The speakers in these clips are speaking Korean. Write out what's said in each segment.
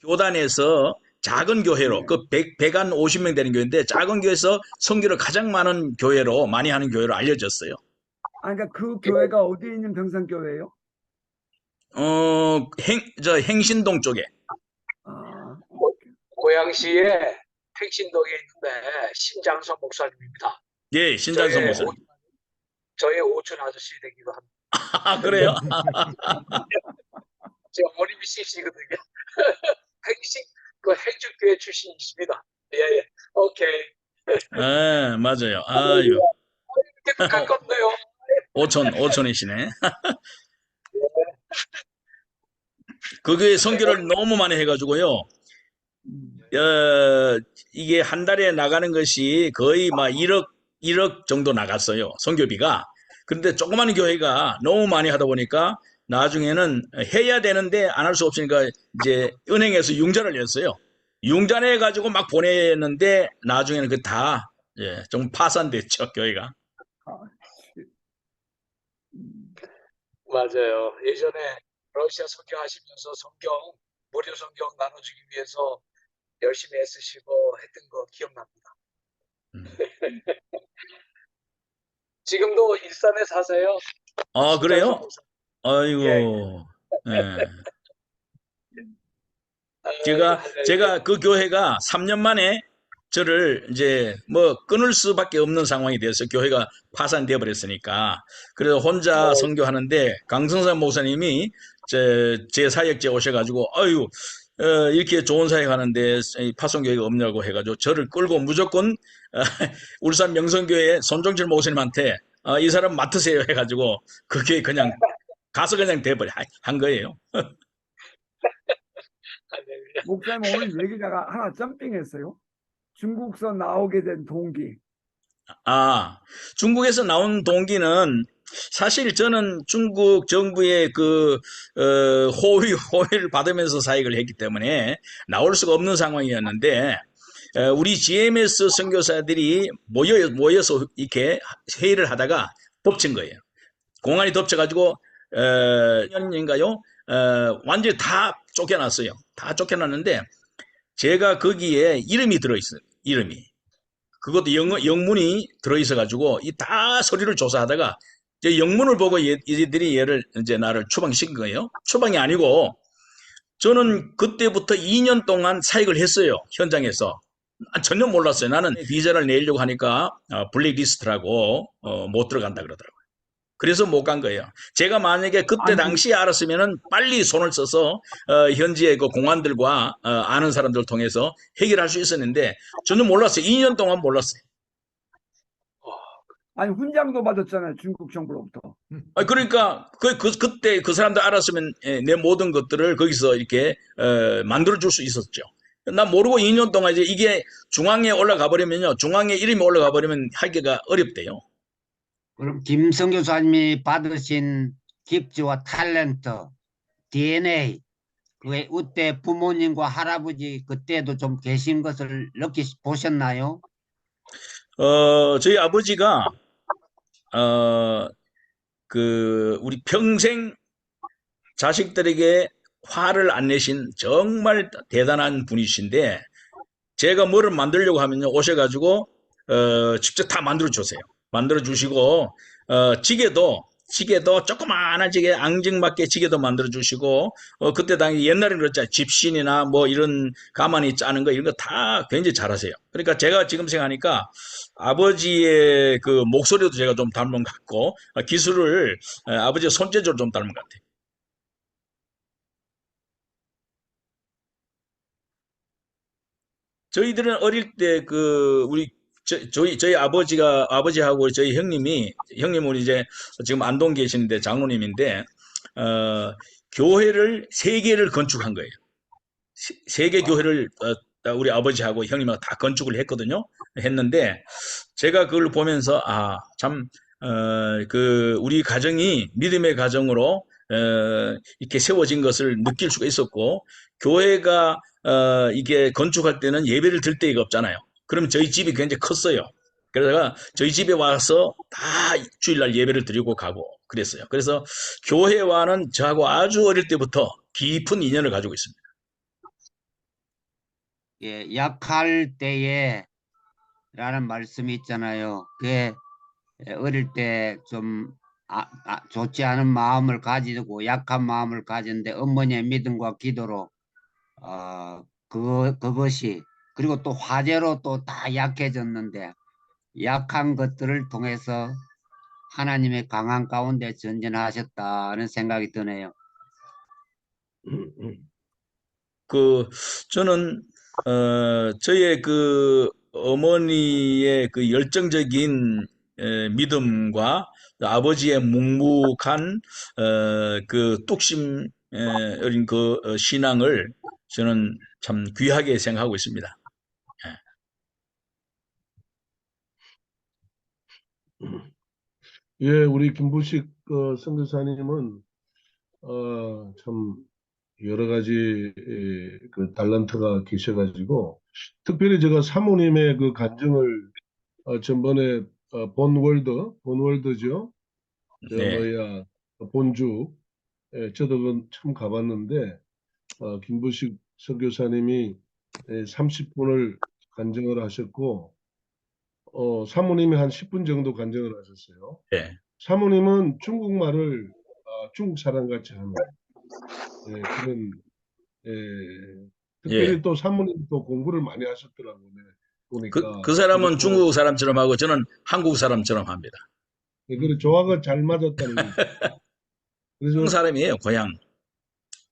교단에서 작은 교회로 그 100한 50명 되는 교회인데 작은 교회에서 선교를 가장 많은 교회로 많이 하는 교회로 알려졌어요. 아, 그러니까 그 교회가 어디에 있는 평산교회예요? 저 행신동 쪽에. 아, 고양시에 택신동에 있는데 신장선 목사님입니다. 예, 신장선 목사님. 저의 오촌 아저씨 되기도 합니다. 아, 그래요? 제가 어린 CC거든요. 행신 그 행주교회 출신이십니다. 예, 오케이. 예, 맞아요. 아유, 이렇게 가깝네요. 오촌이시네. 그 교회 선교를 너무 많이 해가지고요. 이게 한 달에 나가는 것이 거의 막 1억 정도 나갔어요. 선교비가. 그런데 조그마한 교회가 너무 많이 하다 보니까 나중에는 해야 되는데 안 할 수 없으니까 이제 은행에서 융자를 냈어요. 융자 내가지고 막 보냈는데 나중에는 그 다, 예, 좀 파산됐죠, 교회가. 맞아요. 예전에 러시아 선교하시면서 무료 성경 나눠주기 위해서 열심히 애쓰시고 했던 거 기억납니다. 지금도 일산에 사세요? 아, 그래요? 아이고, 예. 제가 그 교회가 3년 만에 저를 이제 뭐 끊을 수밖에 없는 상황이 돼서 교회가 파산되어 버렸으니까 그래서 혼자 선교하는데 강성삼 목사님이 제 사역지에 오셔가지고 아유 이렇게 좋은 사역 하는데 파송교회가 없냐고 해가지고 저를 끌고 무조건 울산 명성교회 손종철 목사님한테 이 사람 맡으세요 해가지고 그게 그냥 가서 그냥 돼버려 한 거예요. 목사님 오늘 얘기가 하나 점핑했어요. 중국서 나오게 된 동기. 아, 중국에서 나온 동기는 사실 저는 중국 정부의 호의를 받으면서 사역을 했기 때문에 나올 수가 없는 상황이었는데, 우리 GMS 선교사들이 모여서 이렇게 회의를 하다가 덮친 거예요. 공안이 덮쳐가지고, 년인가요? 완전히 다 쫓겨났어요. 다 쫓겨났는데, 제가 거기에 이름이 들어있어요. 이름이. 그것도 영문이 들어있어가지고 이 다 서류를 조사하다가 이제 영문을 보고 얘들이 이제 나를 추방시킨 거예요. 추방이 아니고 저는 그때부터 2년 동안 사역을 했어요. 현장에서. 전혀 몰랐어요. 나는 비자를 내려고 하니까 블랙리스트라고 못 들어간다 그러더라고요. 그래서 못 간 거예요. 제가 만약에 그때 당시에 알았으면은 빨리 손을 써서 현지의 그 공안들과 아는 사람들 통해서 해결할 수 있었는데 저는 몰랐어요. 2년 동안 몰랐어요. 아니 훈장도 받았잖아요. 중국 정부로부터. 그러니까 그때 그 사람들 알았으면 내 모든 것들을 거기서 이렇게 만들어 줄 수 있었죠. 나 모르고 2년 동안 이제 이게 중앙에 올라가 버리면요. 중앙에 이름이 올라가 버리면 하기가 어렵대요. 그럼 김성 교사님이 받으신 깁즈와 탤런트, DNA, 그 그때 부모님과 할아버지 그때도 좀 계신 것을 보셨나요? 저희 아버지가 우리 평생 자식들에게 화를 안 내신 정말 대단한 분이신데 제가 뭐를 만들려고 하면요 오셔가지고 직접 다 만들어 주세요. 만들어 주시고 지게도 조그마한 지게 앙증맞게 지게도 만들어 주시고 그때 당시 옛날에는 그랬잖아요. 집신이나 뭐 이런 가만히 짜는 거 이런 거 다 굉장히 잘하세요. 그러니까 제가 지금 생각하니까 아버지의 그 목소리도 제가 좀 닮은 것 같고 기술을 아버지의 손재주로 좀 닮은 것 같아요. 저희들은 어릴 때 저희 아버지하고 저희 형님은 이제 지금 안동 계시는데 장로님인데, 교회를 세 개를 건축한 거예요. 세 개 교회를, 우리 아버지하고 형님하고 다 건축을 했거든요. 했는데, 제가 그걸 보면서, 참, 우리 가정이 믿음의 가정으로, 이렇게 세워진 것을 느낄 수가 있었고, 교회가 이게 건축할 때는 예배를 드릴 데가 없잖아요. 그럼 저희 집이 굉장히 컸어요. 그러다가 저희 집에 와서 다 주일날 예배를 드리고 가고 그랬어요. 그래서 교회와는 저하고 아주 어릴 때부터 깊은 인연을 가지고 있습니다. 예, 약할 때에 라는 말씀이 있잖아요. 그게 어릴 때 좀 좋지 않은 마음을 가지고 약한 마음을 가졌는데 어머니의 믿음과 기도로 그것이 그리고 또 화재로 또 다 약해졌는데 약한 것들을 통해서 하나님의 강한 가운데 전진하셨다는 생각이 드네요. 그 저는 저의 그 어머니의 그 열정적인 믿음과 아버지의 묵묵한 그 뚝심 어린 그 신앙을 저는 참 귀하게 생각하고 있습니다. 예, 우리 김부식 선교사님은 참 여러 가지 그 달란트가 계셔가지고 특별히 제가 사모님의 그 간증을 전번에 본월드죠. 저 네, 뭐야 본주 저도 그참 가봤는데 김부식 선교사님이 30분을 간증을 하셨고 사모님이 한 10분 정도 간증을 하셨어요. 네, 사모님은 중국말을 중국 사람 같이 하는 그런 예. 특별히 또 사모님 또 공부를 많이 하셨더라고요. 네, 보니까 그 사람은 그리고 중국 사람처럼 하고 저는 한국 사람처럼 합니다. 그 조화가 잘 맞았다는 거죠. 고향 그래서 사람이에요, 고향.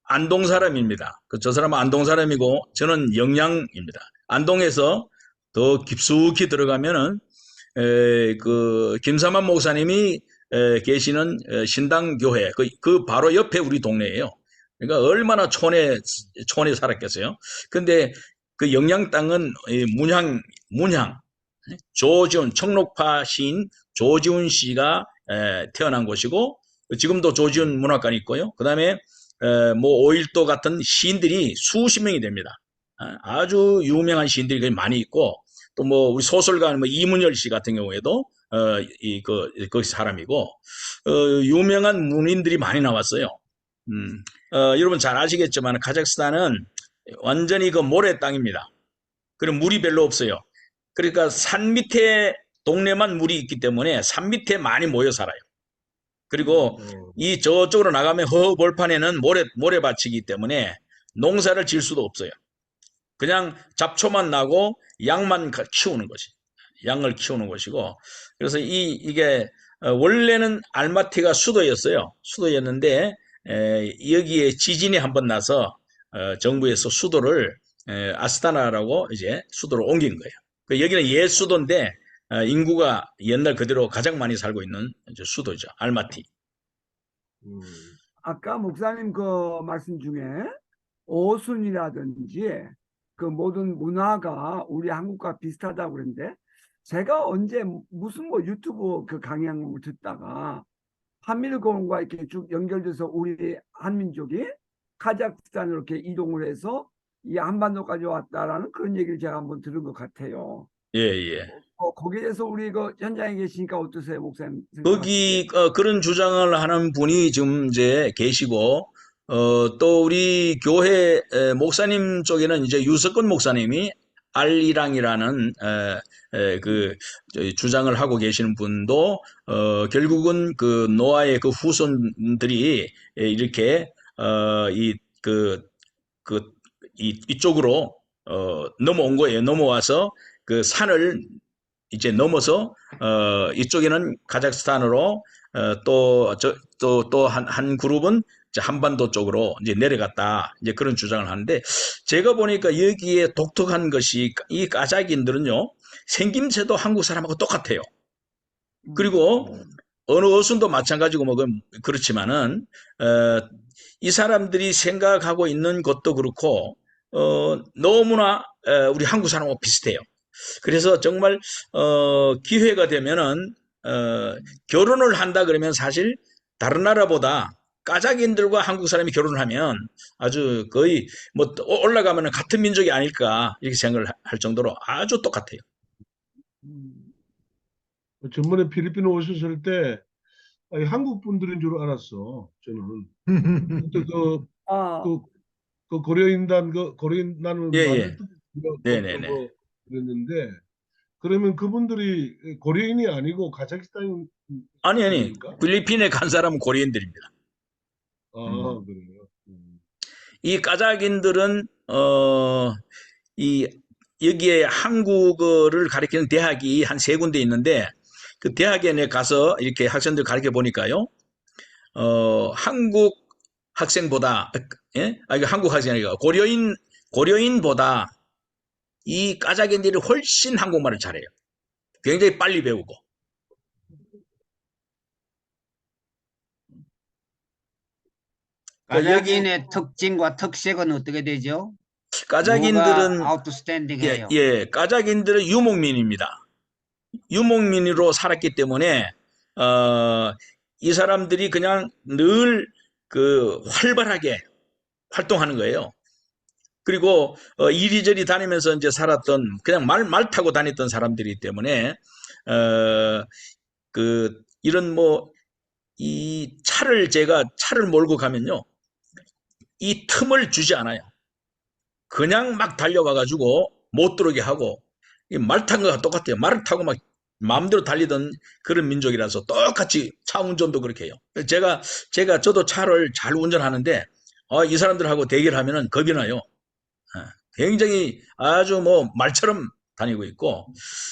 안동 사람입니다. 저 사람은 안동 사람이고 저는 영양입니다. 안동에서 더 깊숙이 들어가면은 그 김삼환 목사님이 계시는 신당교회 그 바로 옆에 우리 동네예요. 그러니까 얼마나 촌에 살았겠어요. 근데 그 영양 땅은 문향 조지훈 청록파 시인 조지훈 씨가 태어난 곳이고 지금도 조지훈 문학관이 있고요. 그다음에 뭐 오일도 같은 시인들이 수십 명이 됩니다. 아주 유명한 시인들이 많이 있고 또 뭐 우리 소설가 뭐 이문열 씨 같은 경우에도 그 사람이고 유명한 문인들이 많이 나왔어요. 여러분 잘 아시겠지만 카자흐스탄은 완전히 그 모래 땅입니다. 그리고 물이 별로 없어요. 그러니까 산 밑에 동네만 물이 있기 때문에 산 밑에 많이 모여 살아요. 그리고 이 저쪽으로 나가면 허벌판에는 모래밭이기 때문에 농사를 질 수도 없어요. 그냥 잡초만 나고 양만 키우는 것이 양을 키우는 것이고 그래서 이게 원래는 알마티가 수도였어요. 수도였는데 여기에 지진이 한번 나서 정부에서 수도를 아스타나라고 이제 수도를 옮긴 거예요. 여기는 옛 수도인데 인구가 옛날 그대로 가장 많이 살고 있는 수도죠. 알마티. 아까 목사님 그 말씀 중에 오순이라든지 그 모든 문화가 우리 한국과 비슷하다고 그랬는데 제가 언제 무슨 뭐 유튜브 그 강연을 듣다가 한미일공과 이렇게 쭉 연결돼서 우리 한민족이 카자흐스탄으로 이렇게 이동을 해서 이 한반도까지 왔다라는 그런 얘기를 제가 한번 들은 것 같아요. 예, 예. 거기에 대해서 우리 그 현장에 계시니까 어떠세요, 목사님? 거기 그런 주장을 하는 분이 지금 이제 계시고 또 우리 교회 목사님 쪽에는 이제 유석근 목사님이 알리랑이라는 그 주장을 하고 계시는 분도 결국은 그 노아의 그 후손들이 이렇게 이쪽으로 넘어온 거예요. 넘어와서 그 산을 이제 넘어서 이쪽에는 카자흐스탄으로 또 한 그룹은 이제 한반도 쪽으로 이제 내려갔다 이제 그런 주장을 하는데 제가 보니까 여기에 독특한 것이 이 카자흐인들은요 생김새도 한국 사람하고 똑같아요. 그리고 어느 어순도 마찬가지고 뭐 그렇지만은 이 사람들이 생각하고 있는 것도 그렇고 너무나 우리 한국 사람하고 비슷해요. 그래서 정말 기회가 되면은 결혼을 한다 그러면 사실 다른 나라보다 까자기인들과 한국 사람이 결혼을 하면 아주 거의 뭐 올라가면은 같은 민족이 아닐까 이렇게 생각을 할 정도로 아주 똑같아요. 전번에 필리핀에 오셨을 때 아니, 한국 분들인 줄 알았어. 저는 그때 아, 그 고려인단 고려인단을 예, 예. 만들 네네네. 뭐 그랬는데 그러면 그분들이 고려인이 아니고 카자흐스탄 아니, 분입니까? 필리핀에 간 사람은 코리안들입니다. 아, 그래요. 이 까자긴들은, 이, 여기에 한국어를 가르치는 대학이 한 세 군데 있는데, 그 대학에 내 가서 이렇게 학생들 가르쳐 보니까요, 한국 학생보다, 예? 이거 한국 학생이 아니라 고려인보다 이 까자긴들이 훨씬 한국말을 잘해요. 굉장히 빨리 배우고. 그 여기 까자긴의 특징과 특색은 어떻게 되죠? 뭐가 까자긴들은 아웃스탠딩해요? 까자긴들은 유목민입니다. 유목민으로 살았기 때문에 이 사람들이 그냥 늘 그 활발하게 활동하는 거예요. 그리고 이리저리 다니면서 이제 살았던 그냥 말 타고 다녔던 사람들이기 때문에 그 이런 뭐 이 제가 차를 몰고 가면요. 이 틈을 주지 않아요. 그냥 막 달려가 가지고 못 들어오게 하고 말 탄 거가 똑같아요. 말을 타고 막 마음대로 달리던 그런 민족이라서 똑같이 차 운전도 그렇게 해요. 저도 차를 잘 운전하는데 이 사람들하고 대결하면은 겁이 나요. 굉장히 아주 뭐 말처럼 다니고 있고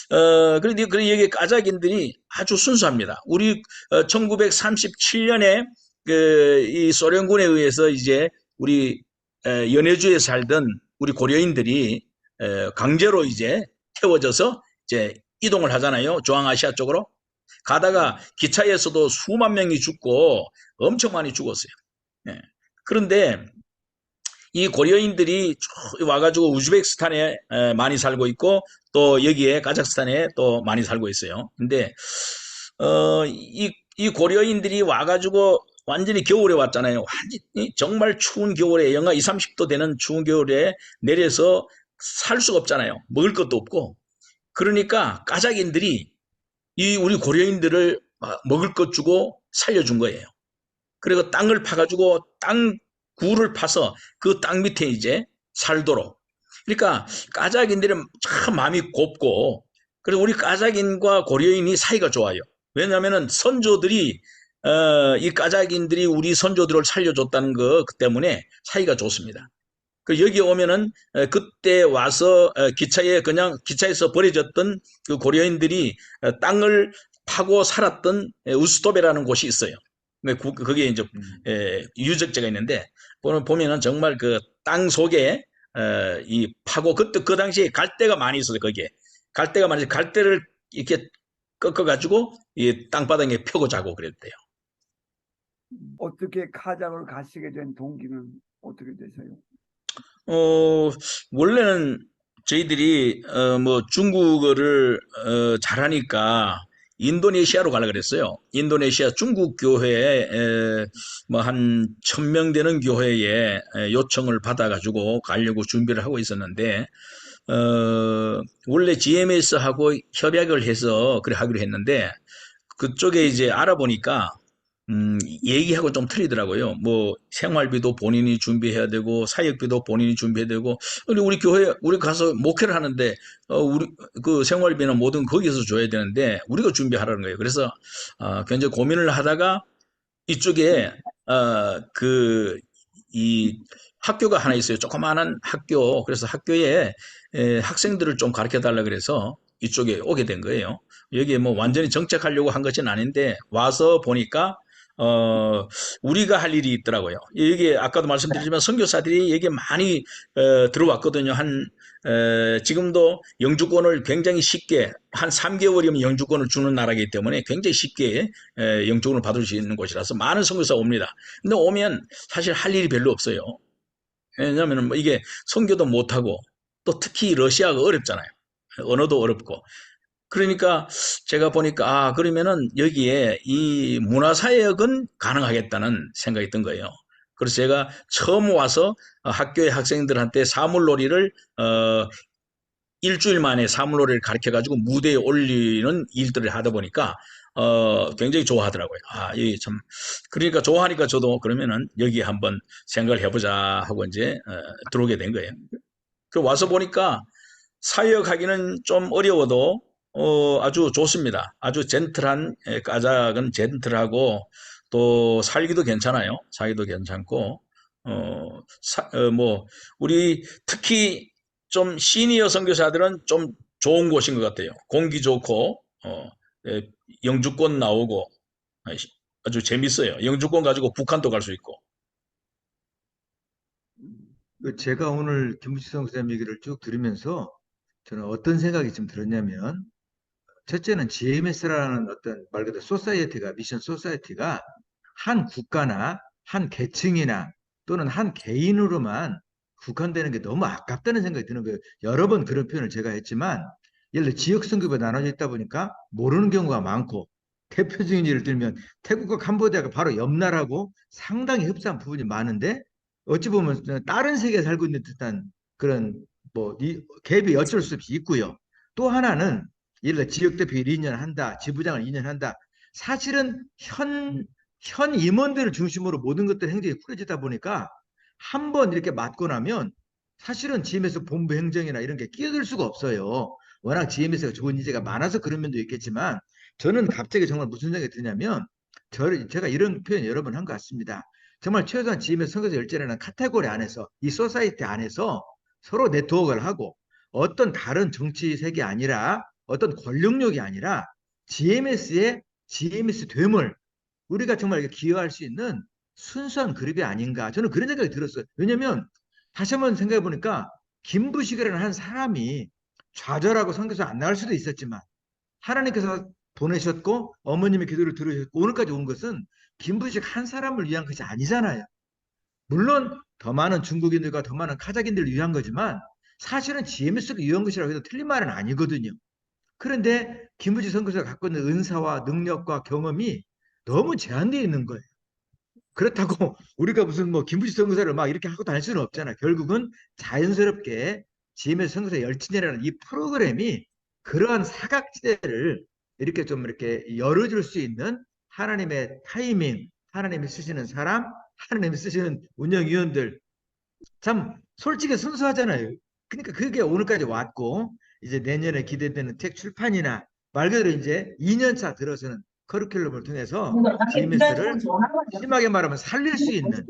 그런데 여기 까자긴들이 아주 순수합니다. 우리 1937년에 이 소련군에 의해서 이제 우리 연해주에 살던 우리 고려인들이 강제로 이제 태워져서 이제 이동을 하잖아요. 중앙아시아 쪽으로. 가다가 기차에서도 수만 명이 죽고 엄청 많이 죽었어요. 예. 그런데 이 고려인들이 쭉 와가지고 우즈베키스탄에 많이 살고 있고 또 여기에 카자흐스탄에 또 많이 살고 있어요. 근데 이 고려인들이 와가지고 완전히 겨울에 왔잖아요. 완전히 정말 추운 겨울에 영하 2, 30도 되는 추운 겨울에 내려서 살 수가 없잖아요. 먹을 것도 없고. 그러니까 까자긴들이 이 우리 고려인들을 먹을 것 주고 살려준 거예요. 그리고 땅을 파가지고 굴을 파서 그 땅 밑에 이제 살도록. 그러니까 까자긴들은 참 마음이 곱고, 그리고 우리 까자긴과 고려인이 사이가 좋아요. 왜냐하면은 선조들이 이 까자긴들이 우리 선조들을 살려줬다는 거 때문에 사이가 좋습니다. 그 여기 오면은 그때 와서 기차에서 버려졌던 그 고려인들이 땅을 파고 살았던 우스토베라는 곳이 있어요. 그게 이제 유적지가 있는데 보면은 정말 그 땅 속에 이 파고 그 당시에 갈대가 많이 있어요. 거기에 갈대를 이렇게 꺾어 가지고 이 땅바닥에 펴고 자고 그랬대요. 어떻게 카자흐를 가시게 된 동기는 어떻게 되세요? 원래는 저희들이 뭐 중국어를 잘하니까 인도네시아로 가려고 그랬어요. 인도네시아 중국 교회에 뭐 한 1000명 되는 교회에 요청을 받아가지고 가려고 준비를 하고 있었는데 원래 GMS하고 협약을 해서 그래 하기로 했는데 그쪽에 이제 알아보니까 얘기하고 좀 틀리더라고요. 뭐 생활비도 본인이 준비해야 되고 사역비도 본인이 준비해야 되고 우리 교회 우리 가서 목회를 하는데 우리 그 생활비는 뭐든 거기서 줘야 되는데 우리가 준비하라는 거예요. 그래서 굉장히 고민을 하다가 이쪽에 그 이 학교가 하나 있어요. 조그마한 학교. 그래서 학교에 학생들을 좀 가르쳐 달라 그래서 이쪽에 오게 된 거예요. 여기에 뭐 완전히 정착하려고 한 것은 아닌데 와서 보니까 어, 우리가 할 일이 있더라고요. 여기 아까도 말씀드렸지만 선교사들이 여기 많이 들어왔거든요. 지금도 영주권을 굉장히 쉽게 한 3개월이면 영주권을 주는 나라이기 때문에 굉장히 쉽게 영주권을 받을 수 있는 곳이라서 많은 선교사 옵니다. 근데 오면 사실 할 일이 별로 없어요. 왜냐하면 뭐 이게 선교도 못하고 또 특히 러시아가 어렵잖아요. 언어도 어렵고. 그러니까 제가 보니까 그러면은 여기에 이 문화사역은 가능하겠다는 생각이 든 거예요. 그래서 제가 처음 와서 학교의 학생들한테 사물놀이를 일주일 만에 사물놀이를 가르쳐 가지고 무대에 올리는 일들을 하다 보니까 굉장히 좋아하더라고요. 이게 참 그러니까 좋아하니까 저도 그러면은 여기 한번 생각을 해보자 하고 이제 들어오게 된 거예요. 그 와서 보니까 사역하기는 좀 어려워도 아주 좋습니다. 아주 젠틀한 까닭은 젠틀하고 또 살기도 괜찮아요. 살기도 괜찮고 뭐 우리 특히 좀 시니어 선교사들은 좀 좋은 곳인 것 같아요. 공기 좋고 영주권 나오고 아주 재밌어요. 영주권 가지고 북한도 갈 수 있고. 제가 오늘 김부식 선생님 얘기를 쭉 들으면서 저는 어떤 생각이 좀 들었냐면, 첫째는 GMS라는 어떤 말 그대로 소사이어티가, 미션 소사이어티가 한 국가나 한 계층이나 또는 한 개인으로만 국한되는 게 너무 아깝다는 생각이 드는 거예요. 여러 번 그런 표현을 제가 했지만, 예를 들어 지역 선교가 나눠져 있다 보니까 모르는 경우가 많고, 대표적인 예를 들면 태국과 캄보디아가 바로 옆 나라고 상당히 흡사한 부분이 많은데, 어찌 보면 다른 세계에 살고 있는 듯한 그런 뭐 갭이 어쩔 수 없이 있고요. 또 하나는 예를 들어 지역 대표 2년 한다, 지부장을 2년 한다. 사실은 현 임원들을 중심으로 모든 것들 행정이 꾸려지다 보니까 한 번 이렇게 맡고 나면 사실은 GMS 본부 행정이나 이런 게 끼어들 수가 없어요. 워낙 GMS가 좋은 인재가 많아서 그런 면도 있겠지만, 저는 갑자기 정말 무슨 생각이 드냐면, 제가 이런 표현 여러 번 한 것 같습니다. 정말 최소한 GMS 선거제 열전이라는 카테고리 안에서, 이 소사이티 안에서 서로 네트워크를 하고, 어떤 다른 정치 색이 아니라, 어떤 권력력이 아니라 GMS의 GMS 되물, 우리가 정말 기여할 수 있는 순수한 그룹이 아닌가, 저는 그런 생각이 들었어요. 왜냐면 다시 한번 생각해 보니까 김부식이라는 한 사람이 좌절하고 선교사 안 나갈 수도 있었지만, 하나님께서 보내셨고 어머님의 기도를 들으셨고 오늘까지 온 것은 김부식 한 사람을 위한 것이 아니잖아요. 물론 더 많은 중국인들과 더 많은 카자흐인들을 위한 거지만, 사실은 GMS를 위한 것이라고 해도 틀린 말은 아니거든요. 그런데 김부식 선교사가 갖고 있는 은사와 능력과 경험이 너무 제한되어 있는 거예요. 그렇다고 우리가 무슨 뭐 김부식 선교사를 막 이렇게 하고 다닐 수는 없잖아. 결국은 자연스럽게 GMS 선교사 열친이라는 이 프로그램이 그러한 사각지대를 이렇게 좀 이렇게 열어줄 수 있는 하나님의 타이밍, 하나님이 쓰시는 사람, 하나님이 쓰시는 운영위원들, 참 솔직히 순수하잖아요. 그러니까 그게 오늘까지 왔고, 이제 내년에 기대되는 책 출판이나 말 그대로 이제 2년차 들어서는 커리큘럼을 통해서 GMS를 심하게 말하면 살릴 수 있는,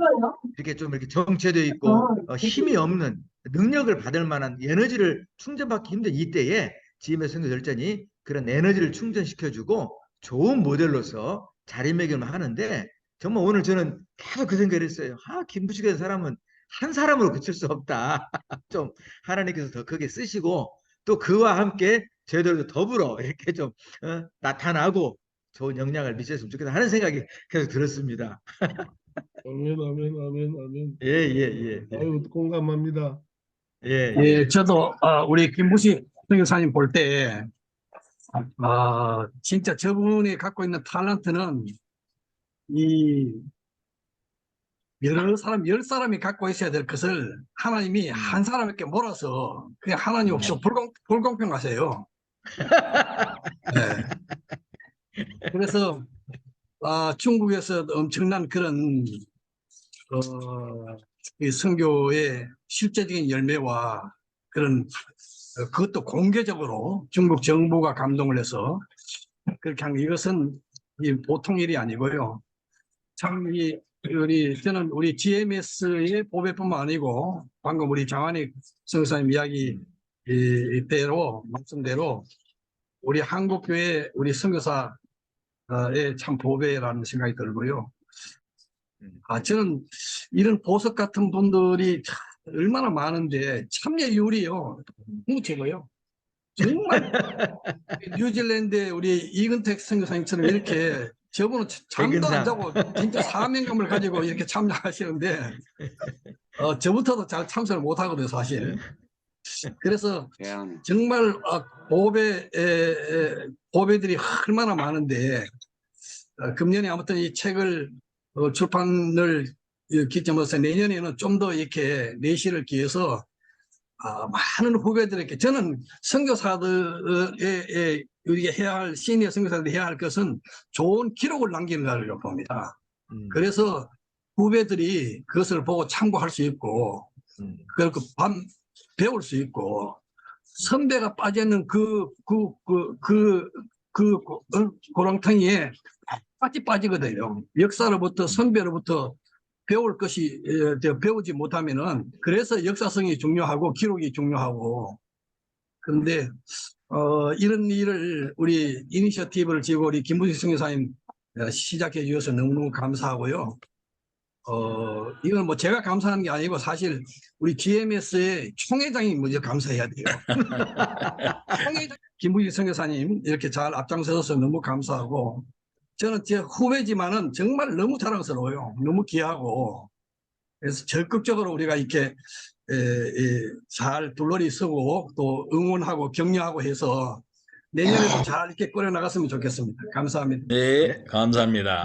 이렇게 좀 이렇게 정체되어 있고 힘이 없는, 능력을 받을 만한 에너지를 충전받기 힘든 이때에 GMS 선교 열전이 그런 에너지를 충전시켜주고 좋은 모델로서 자리매김을 하는데, 정말 오늘 저는 계속 그 생각을 했어요. 김부식이라는 사람은 한 사람으로 그칠 수 없다. 좀 하나님께서 더 크게 쓰시고, 또 그와 함께 저희들도 더불어 이렇게 좀 나타나고 좋은 영향을 미쳤으면 좋겠다 하는 생각이 계속 들었습니다. 아멘, 아멘, 아멘, 아멘. 예, 예, 예. 아유, 공감합니다. 예, 예, 저도 우리 김부식 선교사님 볼 때 진짜 저분이 갖고 있는 탤런트는 이 여러 사람, 10사람이 갖고 있어야 될 것을 하나님이 한 사람에게 몰아서 그냥 하나님 없이 불공평하세요. 네. 그래서 중국에서 엄청난 그런 이 선교의 실제적인 열매와 그런 그것도 공개적으로 중국 정부가 감동을 해서 그렇게 한 이것은 보통 일이 아니고요. 참 저는 우리 GMS의 보배뿐만 아니고 방금 우리 장한익 선교사님 이야기 대로 말씀대로 우리 한국교회 우리 선교사의 참 보배라는 생각이 들고요. 저는 이런 보석 같은 분들이 얼마나 많은데 참여율이요 너무 적어요. 정말 뉴질랜드의 우리 이근택 선교사님처럼 이렇게 저분은 잠도 안 자고 진짜 사명감을 가지고 이렇게 참여하시는데 저부터도 잘 참석을 못 하거든요, 사실. 그래서 정말 보배들이 얼마나 많은데 금년에 아무튼 이 책을 출판을 기점으로서 내년에는 좀 더 이렇게 내실을 기해서 많은 후배들에게, 저는 선교사들의 우리가 해야 할, 시니어 선교사들이 해야 할 것은 좋은 기록을 남기는 거라고 봅니다. 그래서 후배들이 그것을 보고 참고할 수 있고, 그리고 배울 수 있고 선배가 빠져있는 고랑텅이에 빠지거든요. 역사로부터 선배로부터 배울 것이 배우지 못하면은 그래서 역사성이 중요하고 기록이 중요하고 그런데 이런 일을 우리 이니셔티브를 지고 우리 김부식 선교사님 시작해 주셔서 너무너무 감사하고요. 이건 뭐 제가 감사하는 게 아니고 사실 우리 GMS의 총회장이 먼저 감사해야 돼요. 총회장 김부식 선교사님 이렇게 잘 앞장서서 너무 감사하고 저는 제 후배지만은 정말 너무 자랑스러워요. 너무 귀하고 그래서 적극적으로 우리가 이렇게 잘 둘러리 서고 또 응원하고 격려하고 해서 내년에도 잘 이렇게 꾸려 나갔으면 좋겠습니다. 감사합니다. 네, 감사합니다.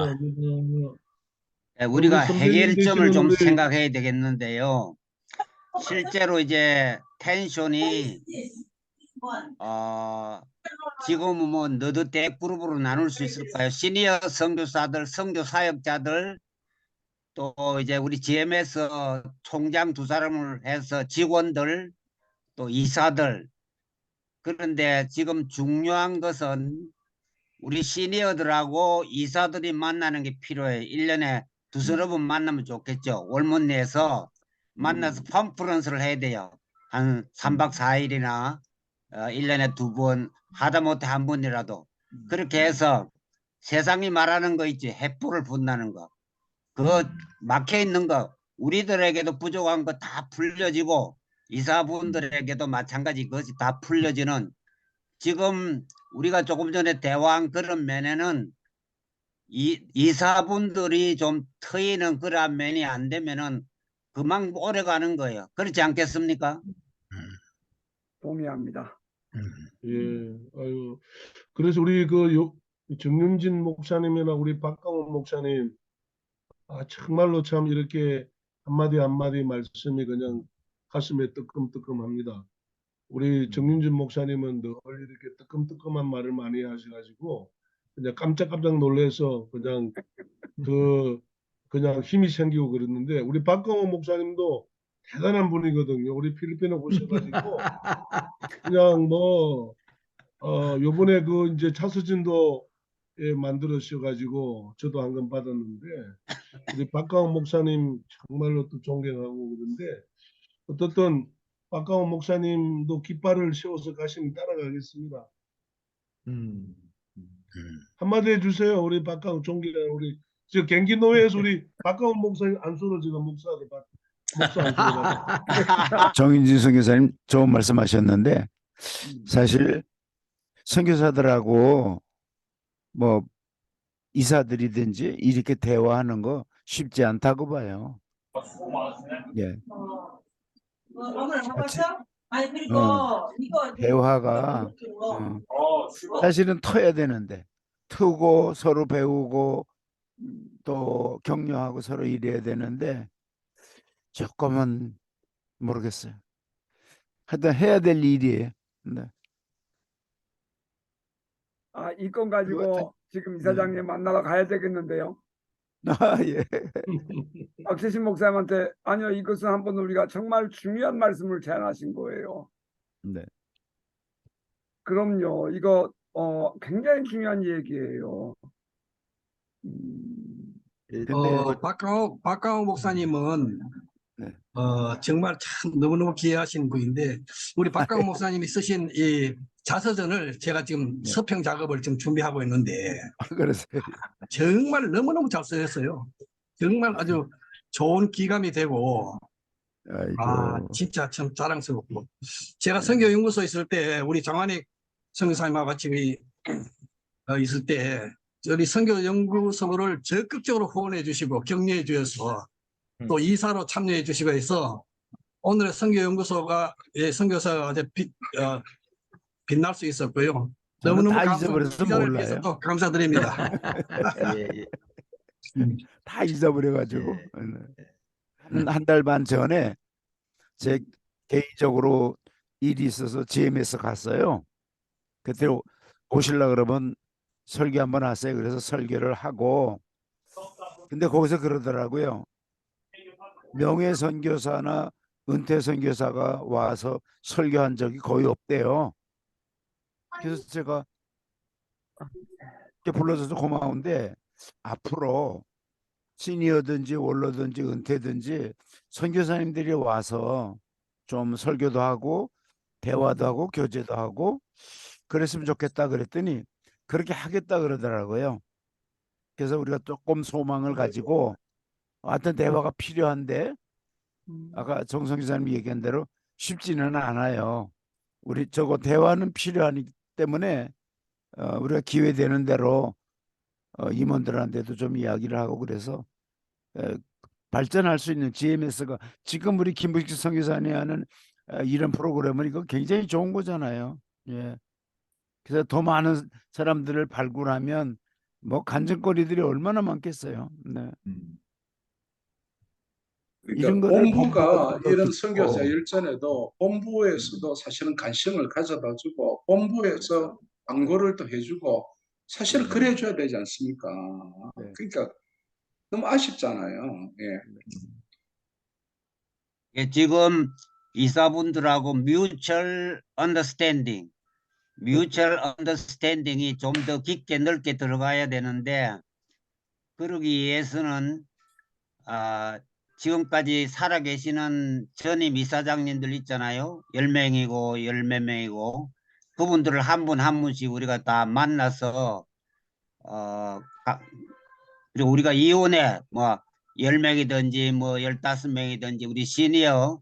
우리가 선배님 해결점을 좀 되시는 우리- 생각해야 되겠는데요. 실제로 이제 텐션이 지금은 뭐 너드 대 그룹으로 나눌 수 있을까요? 시니어 선교사들, 선교 사역자들, 또 이제 우리 GMS 총장 두 사람을 해서 직원들, 또 이사들. 그런데 지금 중요한 것은 우리 시니어들하고 이사들이 만나는 게 필요해요. 1년에 두서너 번 만나면 좋겠죠. 월문 내에서 만나서 컨퍼런스를 해야 돼요. 한 3박 4일이나 1년에 2번, 하다못해 한 번이라도. 그렇게 해서 세상이 말하는 거 있지. 횃불을 분다는 거. 그거 막혀 있는 거 우리들에게도 부족한 거 다 풀려지고 이사분들에게도 마찬가지 그것이 다 풀려지는 지금 우리가 조금 전에 대화한 그런 면에는 이사분들이 좀 트이는 그런 면이 안 되면은 그만 오래 가는 거예요. 그렇지 않겠습니까? 동의합니다. 예, 아유, 그래서 우리 정윤진 목사님이나 우리 박강원 목사님, 정말로 참 이렇게 한마디 한마디 말씀이 그냥 가슴에 뜨끔뜨끔합니다. 우리 정윤진 목사님은 늘 이렇게 뜨끔뜨끔한 말을 많이 하셔가지고 그냥 깜짝깜짝 놀라서 그냥 힘이 생기고 그랬는데 우리 박강원 목사님도 대단한 분이거든요. 우리 필리핀에 오셔가지고 그냥 요번에 이제 차서진도 만들으셔가지고 저도 한 건 받았는데 우리 박강원 목사님 정말로 또 존경하고 그런데 어떻든 박강원 목사님도 깃발을 세워서 가시면 따라가겠습니다. 한마디 해주세요. 우리 박강원 존경하는 우리 저 경기 노예에서 우리 박강원 목사님 안 쓰러지는 목사들 목사 안 쓰러져. 정인진 선교사님 좋은 말씀하셨는데 사실 선교사들하고 뭐 이사들이든지 이렇게 대화하는 거 쉽지 않다고 봐요. 예. 같이 대화가 사실은 터야 되는데 트고 서로 배우고 또 격려하고 서로 일해야 되는데 조금은 모르겠어요. 하여튼 해야 될 일이에요. 네. 이 건 가지고 지금 이사장님 만나러 가야 되겠는데요. 예. 박세신 목사님한테 아니요, 이것은 한번 우리가 정말 중요한 말씀을 제안하신 거예요. 네. 그럼요. 이거 굉장히 중요한 얘기예요. 근데 박강호 목사님은 네. 정말 참 너무너무 귀하신 분인데 우리 박강호 목사님이 쓰신 이 자서전을 제가 지금 네. 서평 작업을 지금 준비하고 있는데 그러세요. 정말 너무너무 잘 쓰였어요. 정말 아주 좋은 기감이 되고 아이고. 진짜 참 자랑스럽고 제가 선교연구소 있을 때 우리 장환익 선교사님하고 같이 있을 때 우리 선교연구소를 적극적으로 후원해 주시고 격려해 주셔서 또 이사로 참여해 주시고 해서 오늘의 선교연구소가 선교사가 빛날 수 있었고요. 저는 너무너무 다 감사합니다. 잊어버려서 이 자리를 몰라요. 위해서 또 감사드립니다. 예. 다 잊어버려가지고 한 달 반 전에 제 개인적으로 일이 있어서 GMS 갔어요. 그때 오실라 그러면 설교 한번 하세요. 그래서 설교를 하고 근데 거기서 그러더라고요. 명예선교사나 은퇴 선교사가 와서 설교한 적이 거의 없대요. 그래서 제가 이렇게 불러줘서 고마운데 앞으로 시니어든지 원로든지 은퇴든지 선교사님들이 와서 좀 설교도 하고 대화도 하고 교제도 하고 그랬으면 좋겠다 그랬더니 그렇게 하겠다 그러더라고요. 그래서 우리가 조금 소망을 가지고 하여튼 대화가 필요한데 아까 정성 기자님이 얘기한 대로 쉽지는 않아요. 우리 저거 대화는 필요하기 때문에 우리가 기회 되는 대로 임원들한테도 좀 이야기를 하고 그래서 발전할 수 있는 GMS가 지금 우리 김부식 선교사님이 하는 이런 프로그램은 이거 굉장히 좋은 거잖아요. 예. 그래서 더 많은 사람들을 발굴하면 뭐 간증거리들이 얼마나 많겠어요. 네. 이런 그러니까 거를 본부가 본부가 더 이런 듣고, 선교사 일전에도 본부에서도 사실은 관심을 가져다 주고 본부에서 광고를 또 해주고 사실은 그래 줘야 되지 않습니까? 네. 그러니까 너무 아쉽잖아요. 예. 예, 지금 이사분들하고 mutual understanding이 좀 더 깊게 넓게 들어가야 되는데 그러기 위해서는 지금까지 살아계시는 전임 이사장님들 있잖아요. 10명이고 10몇 명이고 그분들을 한 분 한 분씩 우리가 다 만나서 그리고 우리가 이혼에 뭐 10명이든지 뭐 15명이든지 우리 시니어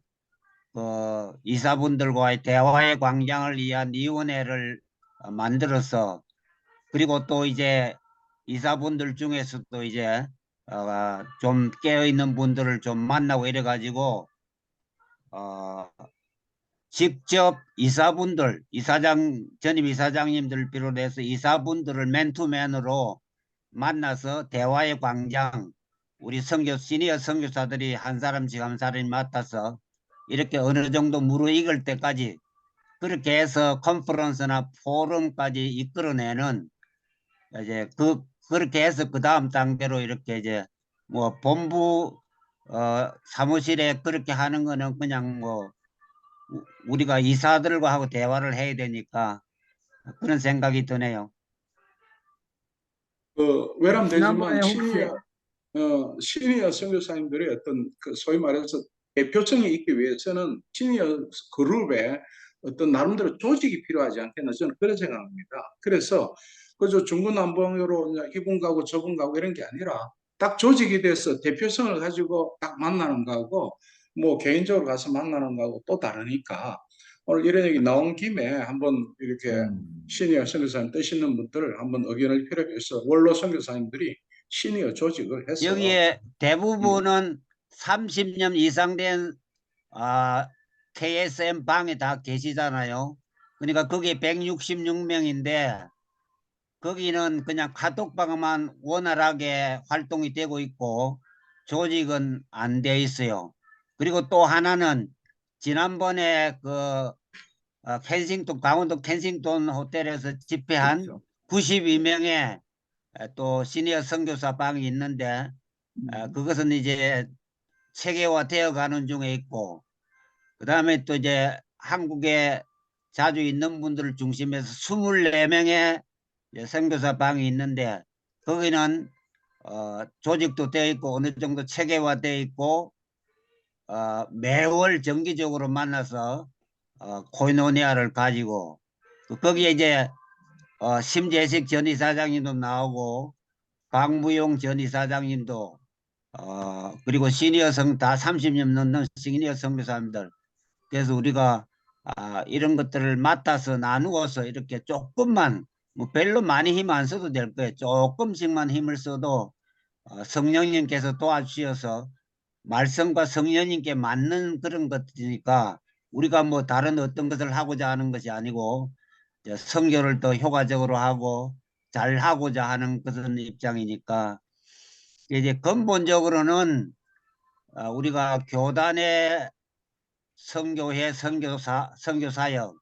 이사분들과의 대화의 광장을 위한 위원회를 만들어서 그리고 또 이제 이사분들 중에서도 이제 좀 깨어있는 분들을 좀 만나고 이래 가지고 직접 이사분들 전임 이사장님들 비롯해서 이사분들을 맨투맨으로 만나서 대화의 광장 우리 시니어 선교사들이 한 사람씩 한 사람이 맡아서 이렇게 어느 정도 무르익을 때까지 그렇게 해서 컨퍼런스나 포럼까지 이끌어내는 이제 그렇게 해서 그 다음 단계로 이렇게 이제 뭐 본부 사무실에 그렇게 하는 거는 그냥 뭐 우리가 이사들과 하고 대화를 해야 되니까 그런 생각이 드네요. 외람되지만 지난번에 혹시 시니어 선교사님들의 어떤 그 소위 말해서 대표성이 있기 위해서는 시니어 그룹에 어떤 나름대로 조직이 필요하지 않겠나 저는 그런 생각합니다. 그래서 그저 중구난방으로 이분 가고 저분 가고 이런 게 아니라 딱 조직이 돼서 대표성을 가지고 딱 만나는 거하고 뭐 개인적으로 가서 만나는 거하고 또 다르니까 오늘 이런 얘기 나온 김에 한번 이렇게 시니어 선교사님 되시는 분들을 한번 의견을 필요해서 원로 선교사님들이 시니어 조직을 해서 여기에 대부분은 30년 이상 된 KSM 방에 다 계시잖아요. 그러니까 거기 166명인데 거기는 그냥 카톡방만 원활하게 활동이 되고 있고 조직은 안 돼 있어요. 그리고 또 하나는 지난번에 강원도 켄싱턴 호텔에서 집회한 그렇죠. 92명의 또 시니어 선교사 방이 있는데 그것은 이제 체계화되어 가는 중에 있고 그 다음에 또 이제 한국에 자주 있는 분들을 중심해서 24명의 선교사 방이 있는데 거기는 조직도 되어 있고 어느 정도 체계화되어 있고 매월 정기적으로 만나서 코이노니아를 가지고 거기에 이제 심재식 전 이사장님도 나오고 강무용 전 이사장님도 그리고 다 30년 넘는 시니어 선교사님들 그래서 우리가 이런 것들을 맡아서 나누어서 이렇게 조금만 뭐 별로 많이 힘 안 써도 될 거예요. 조금씩만 힘을 써도 성령님께서 도와주셔서 말씀과 성령님께 맞는 그런 것이니까 우리가 뭐 다른 어떤 것을 하고자 하는 것이 아니고 선교를 더 효과적으로 하고 잘 하고자 하는 그런 입장이니까 이제 근본적으로는 우리가 교단의 선교회 선교사역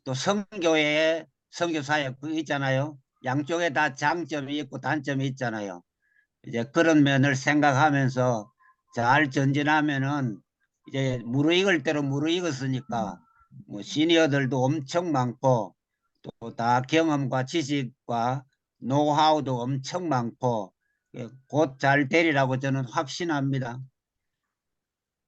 또 선교회의 선교사역 그 있잖아요. 양쪽에 다 장점이 있고 단점이 있잖아요. 이제 그런 면을 생각하면서 잘 전진하면은 이제 무르익을 대로 무르익었으니까 뭐 시니어들도 엄청 많고 또 다 경험과 지식과 노하우도 엄청 많고 곧 잘 되리라고 저는 확신합니다.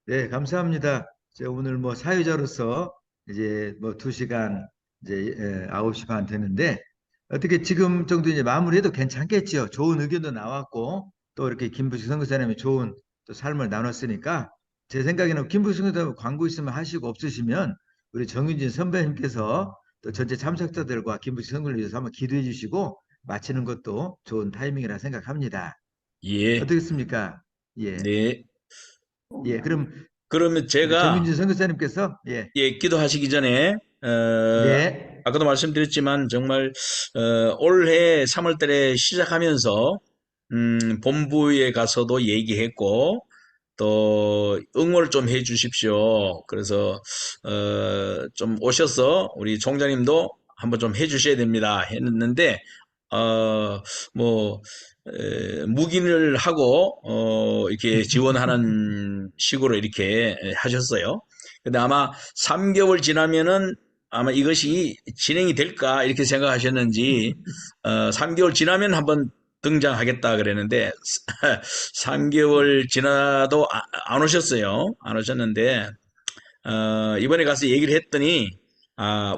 네, 감사합니다. 제가 오늘 뭐 사회자로서 이제 뭐 2시간 이제 9시 반 되는데 어떻게 지금 정도 이제 마무리해도 괜찮겠죠. 좋은 의견도 나왔고 또 이렇게 김부식 선교사님이 좋은 또 삶을 나눴으니까 제 생각에는 김부식 선교사님 광고 있으면 하시고 없으시면 우리 정윤진 선배님께서 또 전체 참석자들과 김부식 선교를 위해서 한번 기도해 주시고 마치는 것도 좋은 타이밍이라 생각합니다. 예, 어떻겠습니까? 예. 네. 예, 그럼 그러면 우리 제가 정윤진 선교사님께서 예, 기도하시기 전에 네, 아까도 말씀드렸지만 정말 올해 3월 달에 시작하면서 본부에 가서도 얘기했고 또 응원을 좀 해 주십시오. 그래서 좀 오셔서 우리 총장님도 한번 좀 해 주셔야 됩니다. 했는데 뭐 묵인을 하고 이렇게 지원하는 식으로 이렇게 하셨어요. 근데 아마 3개월 지나면은 아마 이것이 진행이 될까 이렇게 생각하셨는지 3개월 지나면 한번 등장하겠다 그랬는데 3개월 지나도 안 오셨어요. 안 오셨는데 이번에 가서 얘기를 했더니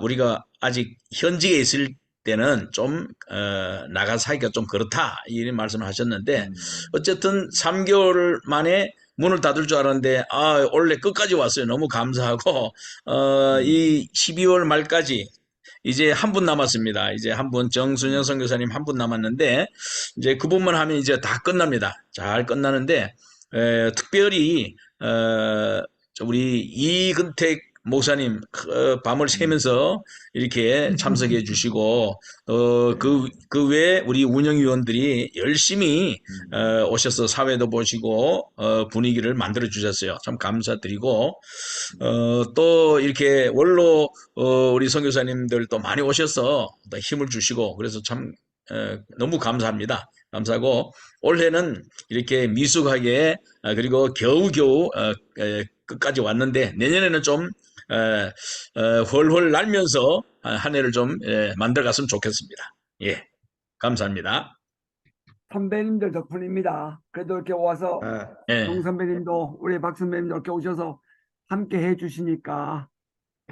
우리가 아직 현직에 있을 때는 좀 나가서 하기가 좀 그렇다 이런 말씀을 하셨는데 어쨌든 3개월 만에 문을 닫을 줄 알았는데 원래 끝까지 왔어요. 너무 감사하고 이 12월 말까지 이제 한 분 남았습니다. 이제 한 분, 정순영 선교사님 한 분 남았는데, 이제 그분만 하면 이제 다 끝납니다. 잘 끝나는데, 특별히, 우리 이근택 목사님, 밤을 새면서 이렇게 참석해 주시고, 그 외에 우리 운영위원들이 열심히, 오셔서 사회도 보시고, 분위기를 만들어 주셨어요. 참 감사드리고, 또 이렇게 원로 우리 선교사님들 또 많이 오셔서 또 힘을 주시고 그래서 참 너무 감사합니다. 감사하고 올해는 이렇게 미숙하게 그리고 겨우겨우 끝까지 왔는데 내년에는 좀 훨훨 날면서 한 해를 좀 만들어 갔으면 좋겠습니다. 예, 감사합니다. 선배님들 덕분입니다. 그래도 이렇게 와서 아, 예, 정 선배님도 우리 박 선배님도 이렇게 오셔서 함께 해주시니까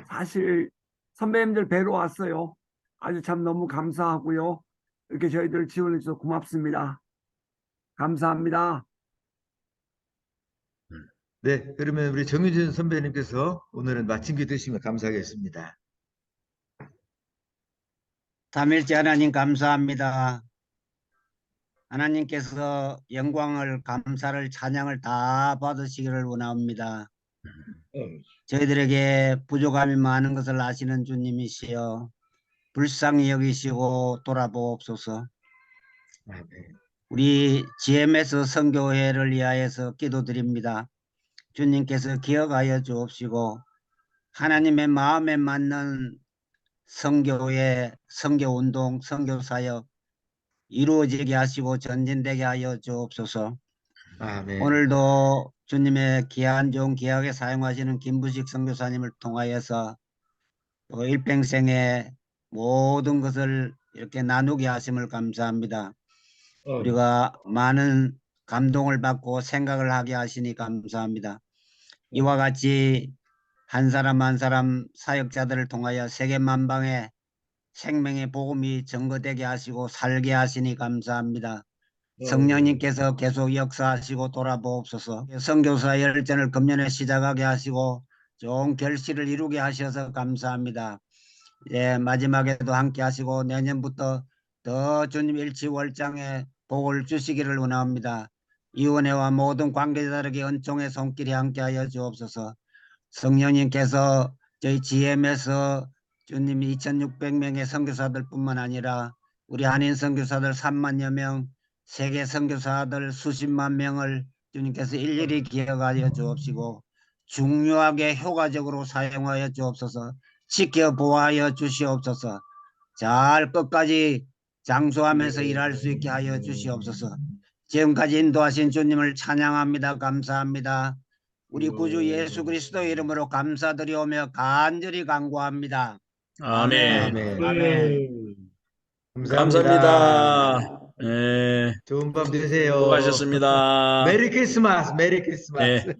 사실 선배님들 뵈러 왔어요. 아주 참 너무 감사하고요. 이렇게 저희들 지원해 주셔서 고맙습니다. 감사합니다. 네, 그러면 우리 정윤진 선배님께서 오늘은 마친 기도 드시면 감사하겠습니다. 삼일째 하나님 감사합니다. 하나님께서 영광을 감사를 찬양을 다 받으시기를 원합니다. 저희들에게 부족함이 많은 것을 아시는 주님이시여 불쌍히 여기시고 돌아보옵소서. 우리 GMS 선교회를 위하여서 기도드립니다. 주님께서 기억하여 주옵시고 하나님의 마음에 맞는 선교회, 선교운동, 선교사역 이루어지게 하시고 전진되게 하여 주옵소서. 아멘. 오늘도 주님의 귀한 좋은 귀하게 사용하시는 김부식 선교사님을 통하여서 또 일평생에 모든 것을 이렇게 나누게 하심을 감사합니다. 우리가 많은 감동을 받고 생각을 하게 하시니 감사합니다. 이와 같이 한 사람 한 사람 사역자들을 통하여 세계 만방에 생명의 복음이 증거되게 하시고 살게 하시니 감사합니다. 성령님께서 계속 역사하시고 돌아보옵소서. 선교사 열전을 금년에 시작하게 하시고 좋은 결실을 이루게 하셔서 감사합니다. 마지막에도 함께 하시고 내년부터 더 주님 일치월장에 복을 주시기를 원합니다. 이은혜와 모든 관계자들에게 은총의 손길이 함께하여 주옵소서. 성령님께서 저희 GM에서 주님 2600명의 선교사들 뿐만 아니라 우리 한인 선교사들 3만여 명, 세계 선교사들 수십만 명을 주님께서 일일이 기억하여 주옵시고 중요하게 효과적으로 사용하여 주옵소서. 지켜보아여 주시옵소서. 잘 끝까지 장수하면서 일할 수 있게 하여 주시옵소서. 지금까지 인도하신 주님을 찬양합니다. 감사합니다. 우리 구주 예수 그리스도 이름으로 감사드리오며 간절히 간구합니다. 아멘. 아멘. 아멘. 감사합니다. 예, 좋은 밤 되세요. 수고하셨습니다. 메리 크리스마스. 메리 크리스마스. 네.